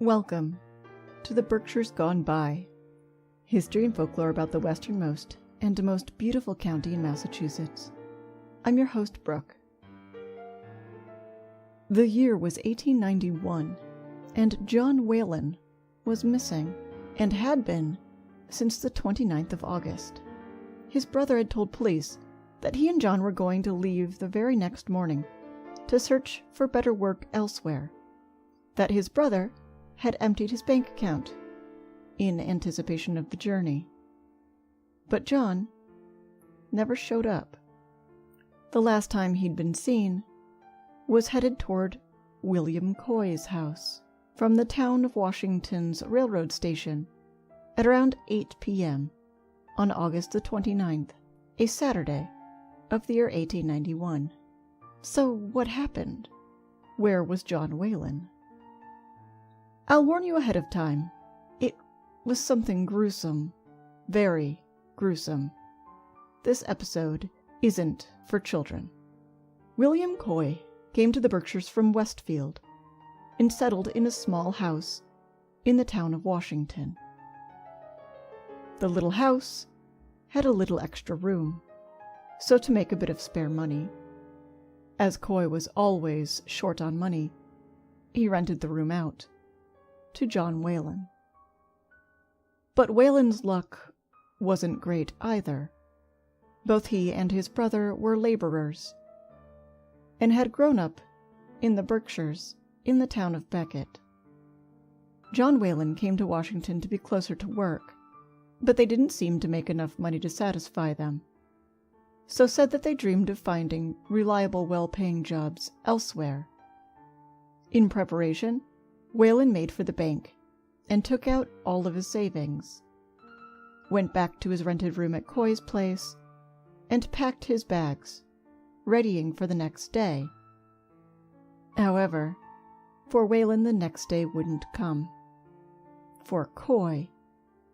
Welcome to the Berkshires Gone By, history and folklore about the westernmost and most beautiful county in Massachusetts. I'm your host, Brooke. The year was 1891, and John Whalen was missing, and had been since the 29th of August. His brother had told police that he and John were going to leave the very next morning to search for better work elsewhere, that his brother had emptied his bank account in anticipation of the journey. But John never showed up. The last time he'd been seen was headed toward William Coy's house from the town of Washington's railroad station at around 8 p.m. on August the 29th, a Saturday of the year 1891. So what happened? Where was John Whalen? I'll warn you ahead of time. It was something gruesome. Very gruesome. This episode isn't for children. William Coy came to the Berkshires from Westfield and settled in a small house in the town of Washington. The little house had a little extra room, so to make a bit of spare money, as Coy was always short on money, he rented the room out to John Whalen. But Whalen's luck wasn't great either. Both he and his brother were laborers and had grown up in the Berkshires in the town of Becket. John Whalen came to Washington to be closer to work, but they didn't seem to make enough money to satisfy them, so said that they dreamed of finding reliable, well-paying jobs elsewhere. In preparation, Whalen made for the bank and took out all of his savings, went back to his rented room at Coy's place, and packed his bags, readying for the next day. However, for Whalen the next day wouldn't come. For Coy,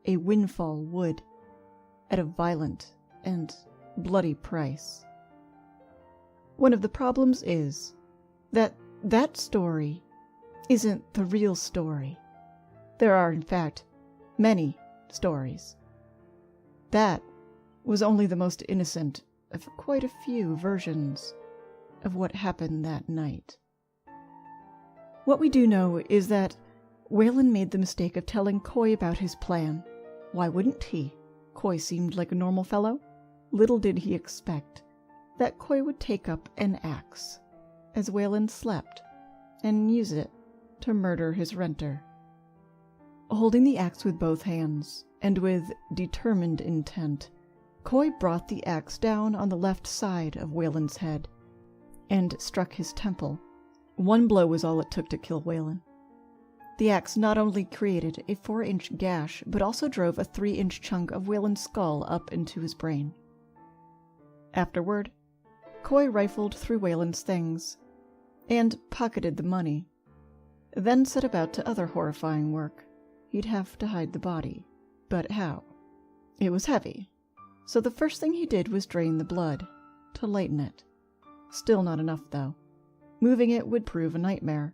a windfall would, at a violent and bloody price. One of the problems is that story isn't the real story. There are, in fact, many stories. That was only the most innocent of quite a few versions of what happened that night. What we do know is that Whalen made the mistake of telling Coy about his plan. Why wouldn't he? Coy seemed like a normal fellow. Little did he expect that Coy would take up an axe as Whalen slept and use it to murder his renter. Holding the axe with both hands and with determined intent, Coy brought the axe down on the left side of Whalen's head and struck his temple. One blow was all it took to kill Whalen. The axe not only created a 4-inch gash, but also drove a 3-inch chunk of Whalen's skull up into his brain. Afterward, Coy rifled through Whalen's things and pocketed the money, then set about to other horrifying work. He'd have to hide the body. But how? It was heavy, so the first thing he did was drain the blood to lighten it. Still not enough, though. Moving it would prove a nightmare,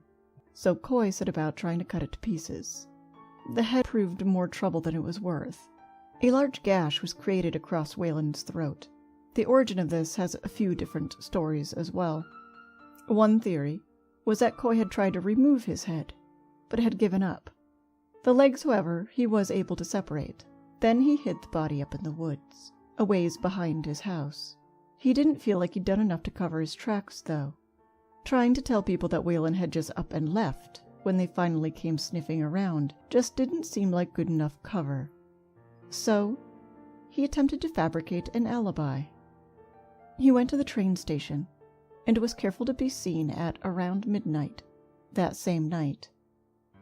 so Coy set about trying to cut it to pieces. The head proved more trouble than it was worth. A large gash was created across Whalen's throat. The origin of this has a few different stories as well. One theory was that Coy had tried to remove his head, but had given up. The legs, however, he was able to separate. Then he hid the body up in the woods, a ways behind his house. He didn't feel like he'd done enough to cover his tracks, though. Trying to tell people that Whalen had just up and left when they finally came sniffing around just didn't seem like good enough cover. So, he attempted to fabricate an alibi. He went to the train station and was careful to be seen at around midnight that same night.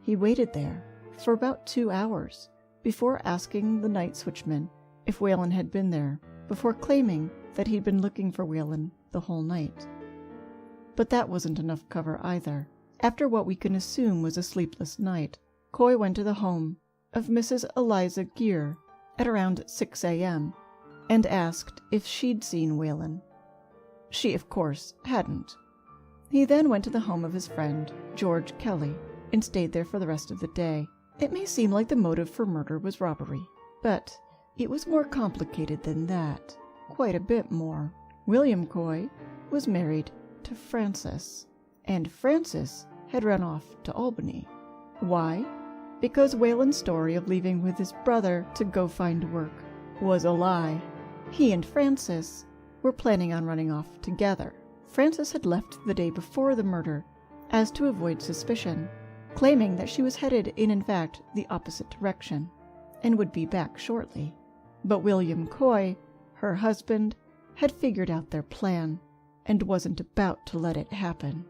He waited there for about 2 hours before asking the night switchman if Whalen had been there, before claiming that he'd been looking for Whalen the whole night. But that wasn't enough cover either. After what we can assume was a sleepless night, Coy went to the home of Mrs. Eliza Gear at around 6 a.m. and asked if she'd seen Whalen. She, of course, hadn't. He then went to the home of his friend, George Kelly, and stayed there for the rest of the day. It may seem like the motive for murder was robbery, but it was more complicated than that. Quite a bit more. William Coy was married to Frances, and Frances had run off to Albany. Why? Because Whalen's story of leaving with his brother to go find work was a lie. He and Frances were planning on running off together. Frances had left the day before the murder as to avoid suspicion, claiming that she was headed in fact, the opposite direction, and would be back shortly. But William Coy, her husband, had figured out their plan, and wasn't about to let it happen.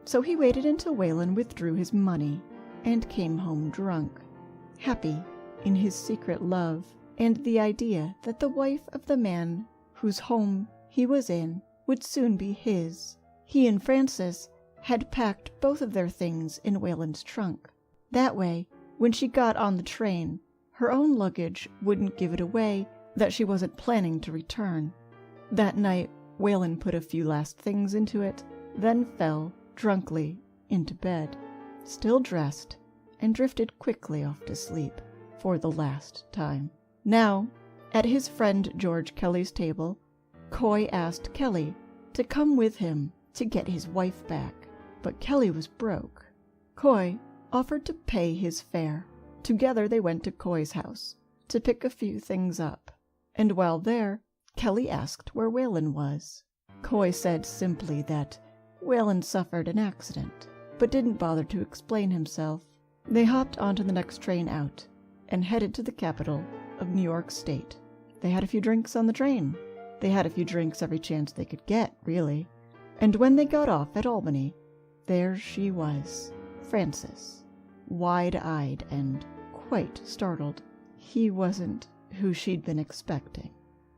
So he waited until Whalen withdrew his money, and came home drunk, happy in his secret love, and the idea that the wife of the man whose home he was in would soon be his. He and Frances had packed both of their things in Whalen's trunk. That way, when she got on the train, her own luggage wouldn't give it away that she wasn't planning to return. That night, Whalen put a few last things into it, then fell, drunkly, into bed, still dressed, and drifted quickly off to sleep for the last time. Now, at his friend George Kelly's table, Coy asked Kelly to come with him to get his wife back, but Kelly was broke. Coy offered to pay his fare. Together they went to Coy's house to pick a few things up, and while there, Kelly asked where Whalen was. Coy said simply that Whalen suffered an accident, but didn't bother to explain himself. They hopped onto the next train out and headed to the capital of New York State. They had a few drinks on the train. They had a few drinks every chance they could get, really. And when they got off at Albany, there she was, Frances, wide-eyed and quite startled. He wasn't who she'd been expecting.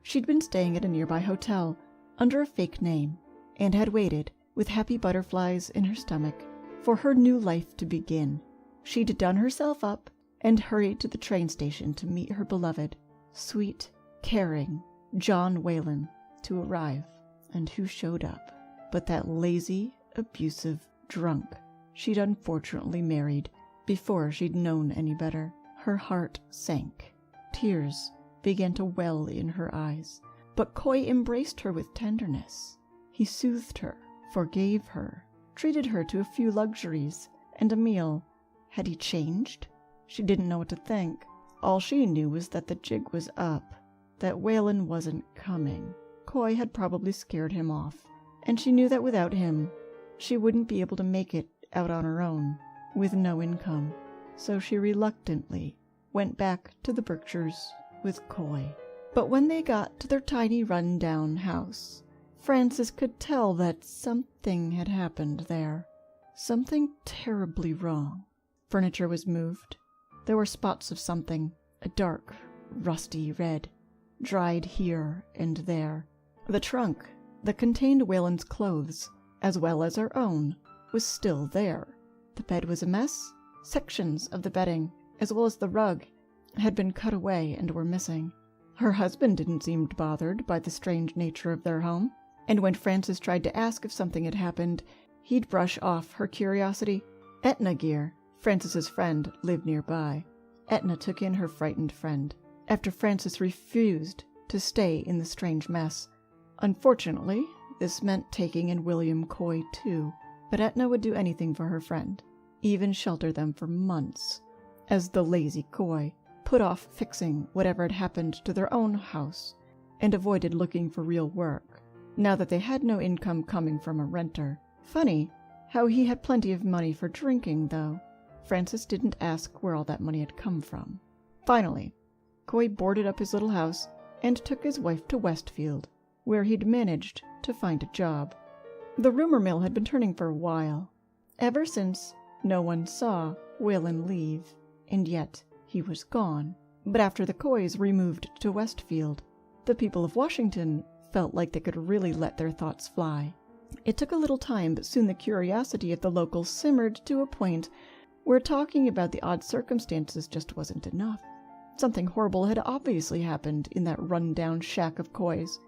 She'd been staying at a nearby hotel under a fake name and had waited with happy butterflies in her stomach for her new life to begin. She'd done herself up and hurried to the train station to meet her beloved, sweet, caring John Whalen to arrive. And who showed up but that lazy, abusive drunk she'd unfortunately married before she'd known any better. Her heart sank. Tears began to well in her eyes, but Coy embraced her with tenderness. He soothed her, forgave her, treated her to a few luxuries and a meal. Had he changed? She didn't know what to think. All she knew was that the jig was up, that Whalen wasn't coming. Coy had probably scared him off, and she knew that without him, she wouldn't be able to make it out on her own, with no income. So she reluctantly went back to the Berkshires with Coy. But when they got to their tiny run-down house, Frances could tell that something had happened there. Something terribly wrong. Furniture was moved. There were spots of something, a dark, rusty red, dried here and there. The trunk that contained Whalen's clothes, as well as her own, was still there. The bed was a mess. Sections of the bedding, as well as the rug, had been cut away and were missing. Her husband didn't seem bothered by the strange nature of their home, and when Frances tried to ask if something had happened, he'd brush off her curiosity. Etna Gear, Frances's friend, lived nearby. Etna took in her frightened friend, after Frances refused to stay in the strange mess. Unfortunately, this meant taking in William Coy too, but Etna would do anything for her friend, even shelter them for months, as the lazy Coy put off fixing whatever had happened to their own house and avoided looking for real work, now that they had no income coming from a renter. Funny how he had plenty of money for drinking, though. Frances didn't ask where all that money had come from. Finally, Coy boarded up his little house and took his wife to Westfield, where he'd managed to find a job. The rumor mill had been turning for a while, ever since no one saw Whalen leave, and yet he was gone. But after the Coys removed to Westfield, the people of Washington felt like they could really let their thoughts fly. It took a little time, but soon the curiosity of the locals simmered to a point where talking about the odd circumstances just wasn't enough. Something horrible had obviously happened in that run-down shack of Coy's.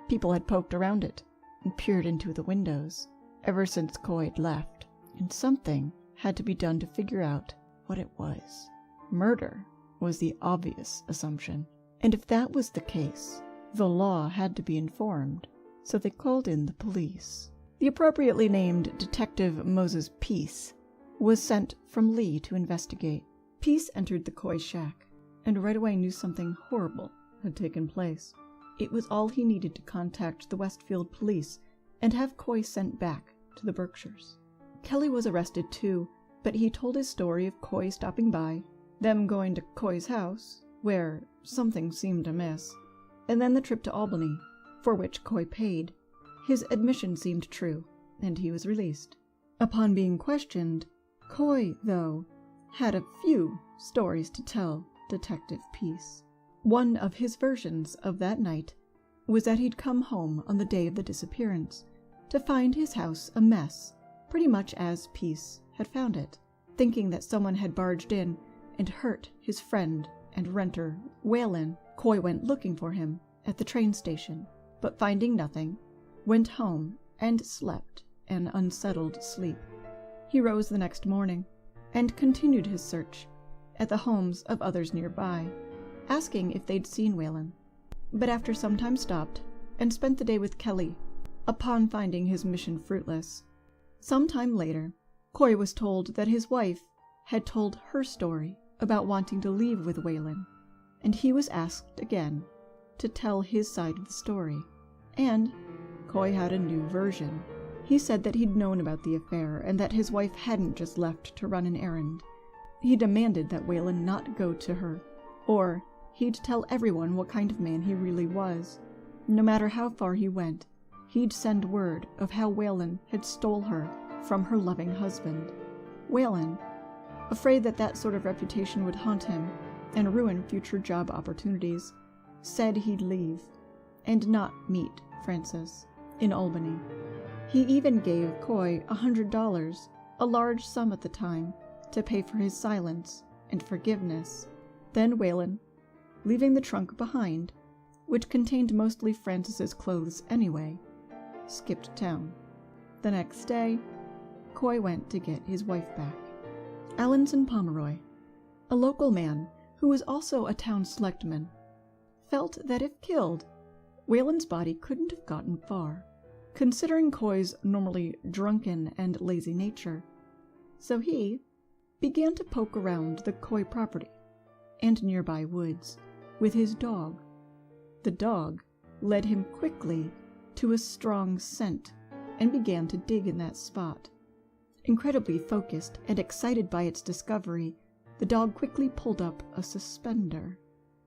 People had poked around it and peered into the windows ever since Coy had left, and something had to be done to figure out what it was. Murder was the obvious assumption, and if that was the case, the law had to be informed, so they called in the police. The appropriately named Detective Moses Peace was sent from Lee to investigate. Peace entered the Coy shack, and right away knew something horrible had taken place. It was all he needed to contact the Westfield police and have Coy sent back to the Berkshires. Kelly was arrested too, but he told his story of Coy stopping by, them going to Coy's house, where something seemed amiss, and then the trip to Albany, for which Coy paid. His admission seemed true, and he was released. Upon being questioned, Coy, though, had a few stories to tell Detective Peace. One of his versions of that night was that he'd come home on the day of the disappearance to find his house a mess, pretty much as Peace had found it. Thinking that someone had barged in and hurt his friend and renter, Whalen, Coy went looking for him at the train station, but finding nothing, went home and slept an unsettled sleep. He rose the next morning and continued his search at the homes of others nearby, asking if they'd seen Whalen, but after some time stopped and spent the day with Kelly. Upon finding his mission fruitless, some time later, Coy was told that his wife had told her story about wanting to leave with Whalen, and he was asked again to tell his side of the story. And Coy had a new version. He said that he'd known about the affair and that his wife hadn't just left to run an errand. He demanded that Whalen not go to her, or he'd tell everyone what kind of man he really was. No matter how far he went, he'd send word of how Whalen had stole her from her loving husband. Whalen, afraid that that sort of reputation would haunt him and ruin future job opportunities, said he'd leave and not meet Frances in Albany. He even gave Coy $100, a large sum at the time, to pay for his silence and forgiveness. Then Whalen, leaving the trunk behind, which contained mostly Frances's clothes anyway, skipped town. The next day, Coy went to get his wife back. Alanson Pomeroy, a local man who was also a town selectman, felt that if killed, Whalen's body couldn't have gotten far, considering Coy's normally drunken and lazy nature. So he began to poke around the Coy property and nearby woods with his dog. The dog led him quickly to a strong scent and began to dig in that spot. Incredibly focused and excited by its discovery, the dog quickly pulled up a suspender.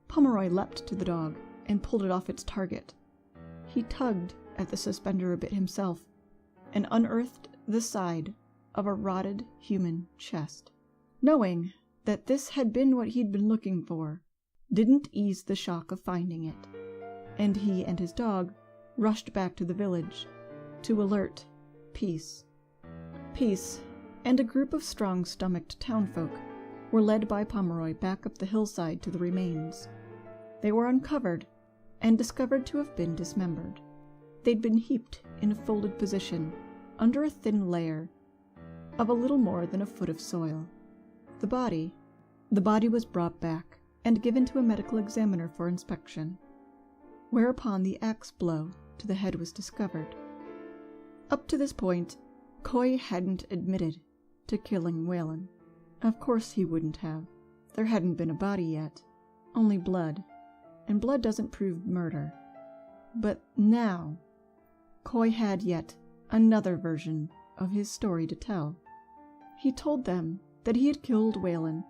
Pomeroy leapt to the dog and pulled it off its target. He tugged at the suspender a bit himself and unearthed the side of a rotted human chest. Knowing that this had been what he'd been looking for didn't ease the shock of finding it, and he and his dog rushed back to the village to alert Peace. Peace and a group of strong-stomached townfolk were led by Pomeroy back up the hillside to the remains. They were uncovered and discovered to have been dismembered. They'd been heaped in a folded position under a thin layer of a little more than a foot of soil. The body was brought back and given to a medical examiner for inspection, whereupon the axe blow to the head was discovered. Up to this point, Coy hadn't admitted to killing Whalen. Of course he wouldn't have. There hadn't been a body yet, only blood, and blood doesn't prove murder. But now, Coy had yet another version of his story to tell. He told them that he had killed Whalen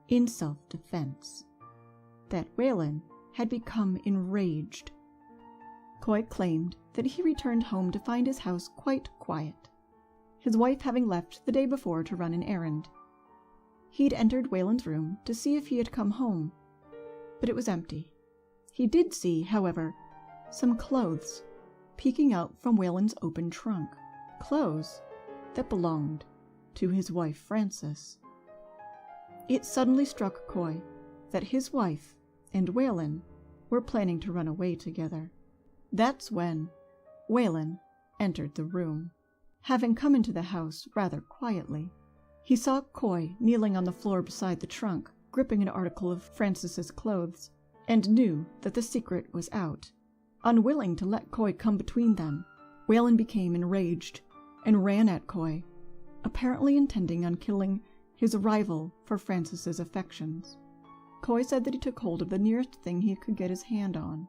in self-defense, that Whalen had become enraged. Coy claimed that he returned home to find his house quite quiet, his wife having left the day before to run an errand. He'd entered Whalen's room to see if he had come home, but it was empty. He did see, however, some clothes peeking out from Whalen's open trunk, clothes that belonged to his wife Frances. It suddenly struck Coy that his wife and Whalen were planning to run away together. That's when Whalen entered the room. Having come into the house rather quietly, He saw Coy kneeling on the floor beside the trunk, gripping an article of Francis's clothes, and knew that the secret was out. Unwilling to let Coy come between them, Whalen became enraged and ran at Coy, apparently intending on killing his rival for Francis's affections. Coy said that he took hold of the nearest thing he could get his hand on,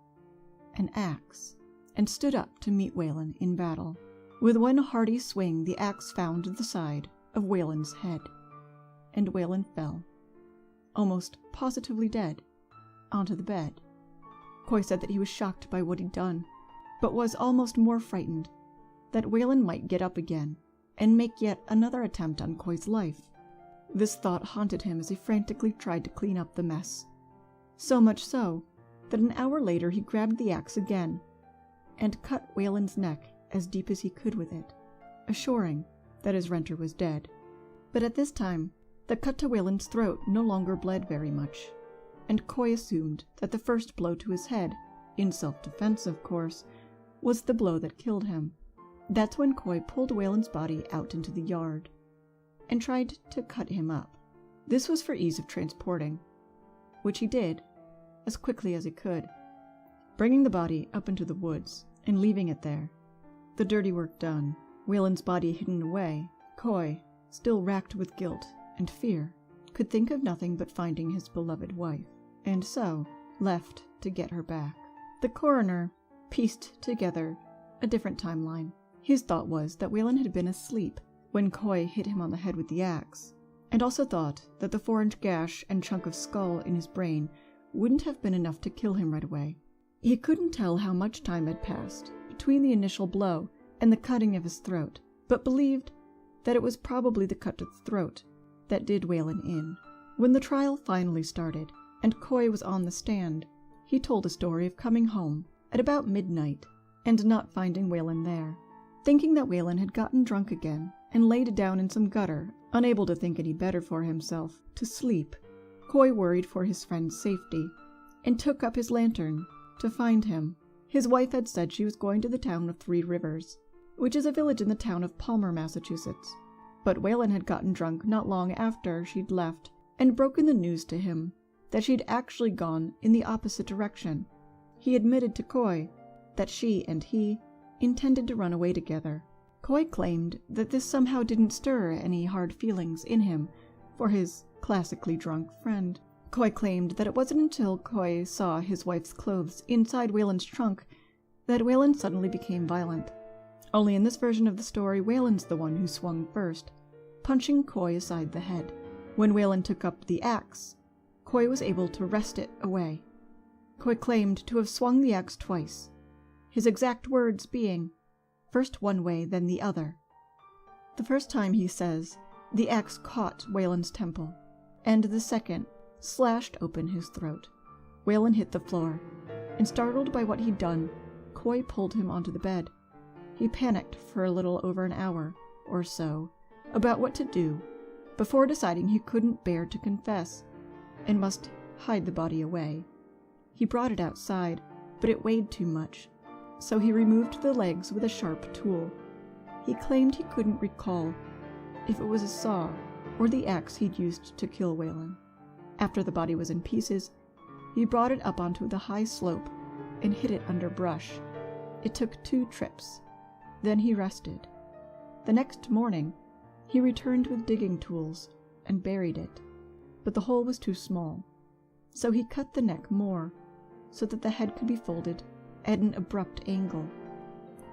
an axe, and stood up to meet Whalen in battle. With one hearty swing, the axe found the side of Whalen's head, and Whalen fell, almost positively dead, onto the bed. Coy said that he was shocked by what he'd done, but was almost more frightened that Whalen might get up again and make yet another attempt on Coy's life. This thought haunted him as he frantically tried to clean up the mess. So much so that an hour later he grabbed the axe again and cut Whalen's neck as deep as he could with it, assuring that his renter was dead. But at this time, the cut to Whalen's throat no longer bled very much, and Coy assumed that the first blow to his head, in self-defense of course, was the blow that killed him. That's when Coy pulled Whalen's body out into the yard and tried to cut him up. This was for ease of transporting, which he did as quickly as he could, bringing the body up into the woods and leaving it there. The dirty work done, Whalen's body hidden away, Coy, still racked with guilt and fear, could think of nothing but finding his beloved wife, and so left to get her back. The coroner pieced together a different timeline. His thought was that Whalen had been asleep when Coy hit him on the head with the axe, and also thought that the 4-inch gash and chunk of skull in his brain wouldn't have been enough to kill him right away. He couldn't tell how much time had passed between the initial blow and the cutting of his throat, but believed that it was probably the cut to the throat that did Whalen in. When the trial finally started and Coy was on the stand, he told a story of coming home at about midnight and not finding Whalen there. Thinking that Whalen had gotten drunk again and laid down in some gutter, unable to think any better for himself, to sleep, Coy worried for his friend's safety and took up his lantern to find him. His wife had said she was going to the town of 3 Rivers, which is a village in the town of Palmer, Massachusetts. But Whalen had gotten drunk not long after she'd left and broken the news to him that she'd actually gone in the opposite direction. He admitted to Coy that she and he intended to run away together. Coy claimed that this somehow didn't stir any hard feelings in him for his classically drunk friend. Coy claimed that it wasn't until Coy saw his wife's clothes inside Whalen's trunk that Whalen suddenly became violent. Only in this version of the story, Whalen's the one who swung first, punching Coy aside the head. When Whalen took up the axe, Coy was able to wrest it away. Coy claimed to have swung the axe twice, his exact words being, "First one way, then the other." The first time, he says, the axe caught Whalen's temple, and the second slashed open his throat. Whalen hit the floor, and startled by what he'd done, Coy pulled him onto the bed. He panicked for a little over an hour or so about what to do before deciding he couldn't bear to confess and must hide the body away. He brought it outside, but it weighed too much, so he removed the legs with a sharp tool. He claimed he couldn't recall if it was a saw or the axe he'd used to kill Whalen. After the body was in pieces, he brought it up onto the high slope and hid it under brush. It took 2 trips. Then he rested. The next morning, he returned with digging tools and buried it, but the hole was too small, so he cut the neck more so that the head could be folded at an abrupt angle,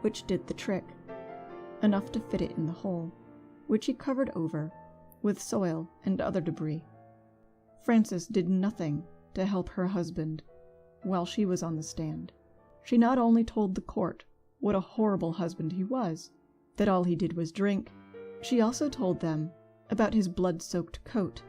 which did the trick, enough to fit it in the hole, which he covered over with soil and other debris. Frances did nothing to help her husband while she was on the stand. She not only told the court what a horrible husband he was, that all he did was drink, she also told them about his blood-soaked coat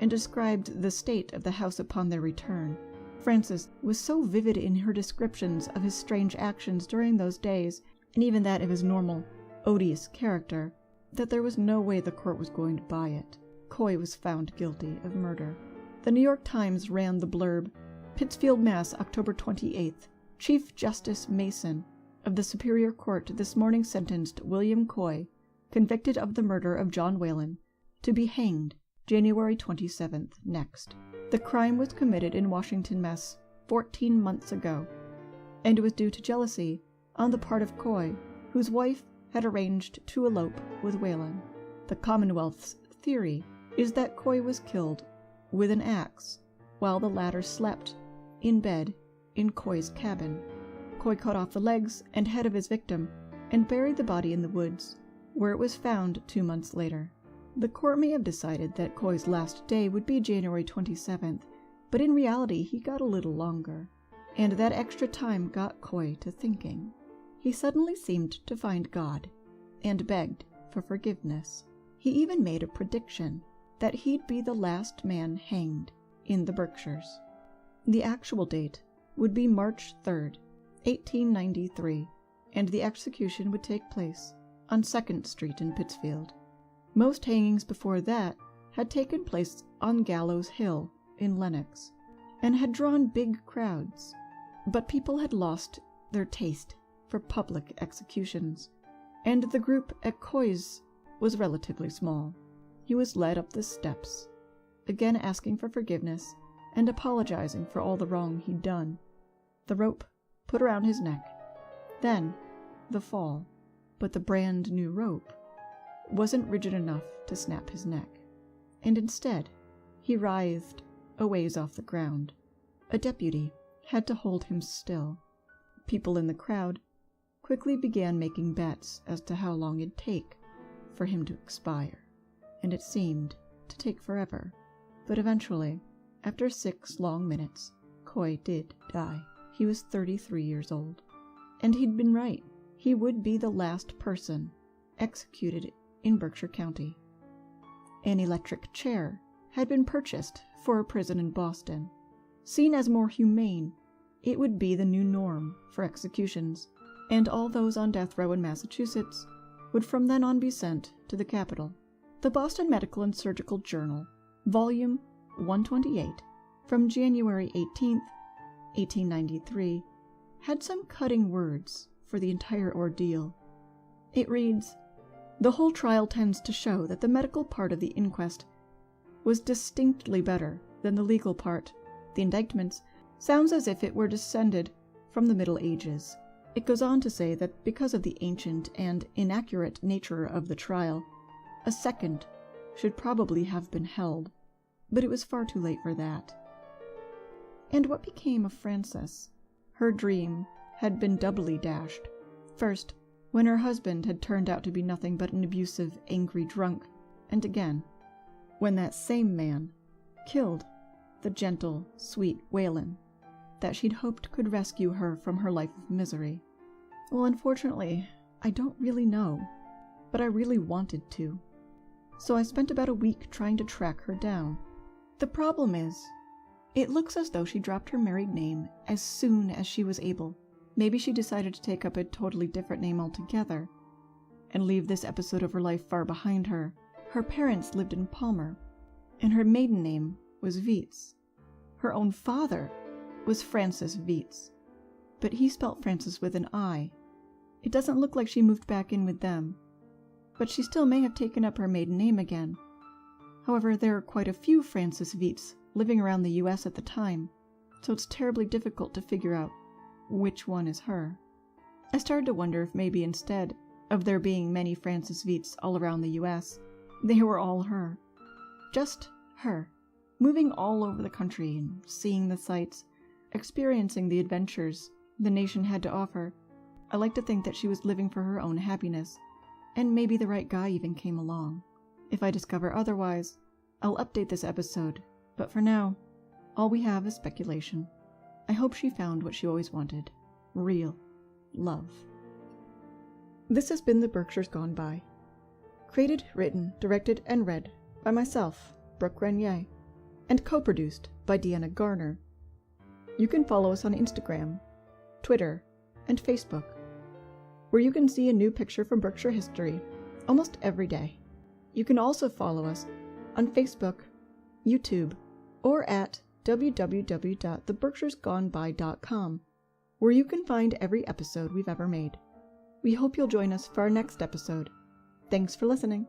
and described the state of the house upon their return. Frances was so vivid in her descriptions of his strange actions during those days, and even that of his normal, odious character, that there was no way the court was going to buy it. Coy was found guilty of murder. The New York Times ran the blurb, "Pittsfield, Mass., October 28th. Chief Justice Mason of the Superior Court this morning sentenced William Coy, convicted of the murder of John Whalen, to be hanged January 27th next. The crime was committed in Washington, Mass. 14 months ago, and it was due to jealousy on the part of Coy, whose wife had arranged to elope with Whalen. The Commonwealth's theory is that Coy was killed with an axe while the latter slept in bed in Coy's cabin. Coy cut off the legs and head of his victim and buried the body in the woods, where it was found 2 months later. The court may have decided that Coy's last day would be January 27th, but in reality he got a little longer, and that extra time got Coy to thinking. He suddenly seemed to find God, and begged for forgiveness. He even made a prediction that he'd be the last man hanged in the Berkshires. The actual date would be March 3rd, 1893, and the execution would take place on 2nd Street in Pittsfield. Most hangings before that had taken place on Gallows Hill in Lenox, and had drawn big crowds, but people had lost their taste for public executions, and the group at Coy's was relatively small. He was led up the steps, again asking for forgiveness and apologizing for all the wrong he'd done. The rope put around his neck, then the fall, but the brand new rope wasn't rigid enough to snap his neck, and instead he writhed a ways off the ground. A deputy had to hold him still. People in the crowd quickly began making bets as to how long it'd take for him to expire, and it seemed to take forever. But eventually, after 6 long minutes, Coy did die. He was 33 years old, and he'd been right. He would be the last person executed in Berkshire County. An electric chair had been purchased for a prison in Boston. Seen as more humane, it would be the new norm for executions, and all those on death row in Massachusetts would from then on be sent to the capital. The Boston Medical and Surgical Journal, Volume 128, from January 18th, 1893, had some cutting words for the entire ordeal. It reads, "The whole trial tends to show that the medical part of the inquest was distinctly better than the legal part. The indictments sounds as if it were descended from the Middle Ages." It goes on to say that because of the ancient and inaccurate nature of the trial, a second should probably have been held, but it was far too late for that. And what became of Frances? Her dream had been doubly dashed. First, when her husband had turned out to be nothing but an abusive, angry drunk, and again, when that same man killed the gentle, sweet Whalen that she'd hoped could rescue her from her life of misery. Well, unfortunately, I don't really know, but I really wanted to. So I spent about a week trying to track her down. The problem is, it looks as though she dropped her married name as soon as she was able. Maybe she decided to take up a totally different name altogether and leave this episode of her life far behind her. Her parents lived in Palmer, and her maiden name was Vietz. Her own father was Francis Vietz, but he spelt Francis with an I. It doesn't look like she moved back in with them, but she still may have taken up her maiden name again. However, there are quite a few Francis Vietz living around the US at the time, so it's terribly difficult to figure out which one is her. I started to wonder if maybe instead of there being many Francis Vietz all around the US, they were all her. Just her, moving all over the country and seeing the sights, experiencing the adventures the nation had to offer. I like to think that she was living for her own happiness, and maybe the right guy even came along. If I discover otherwise, I'll update this episode, but for now, all we have is speculation. I hope she found what she always wanted: real love. This has been The Berkshires Gone By. Created, written, directed, and read by myself, Brooke Grenier, and co-produced by Deanna Garner. You can follow us on Instagram, Twitter, and Facebook, where you can see a new picture from Berkshire history almost every day. You can also follow us on Facebook, YouTube, or at www.theberkshiresgoneby.com, where you can find every episode we've ever made. We hope you'll join us for our next episode. Thanks for listening.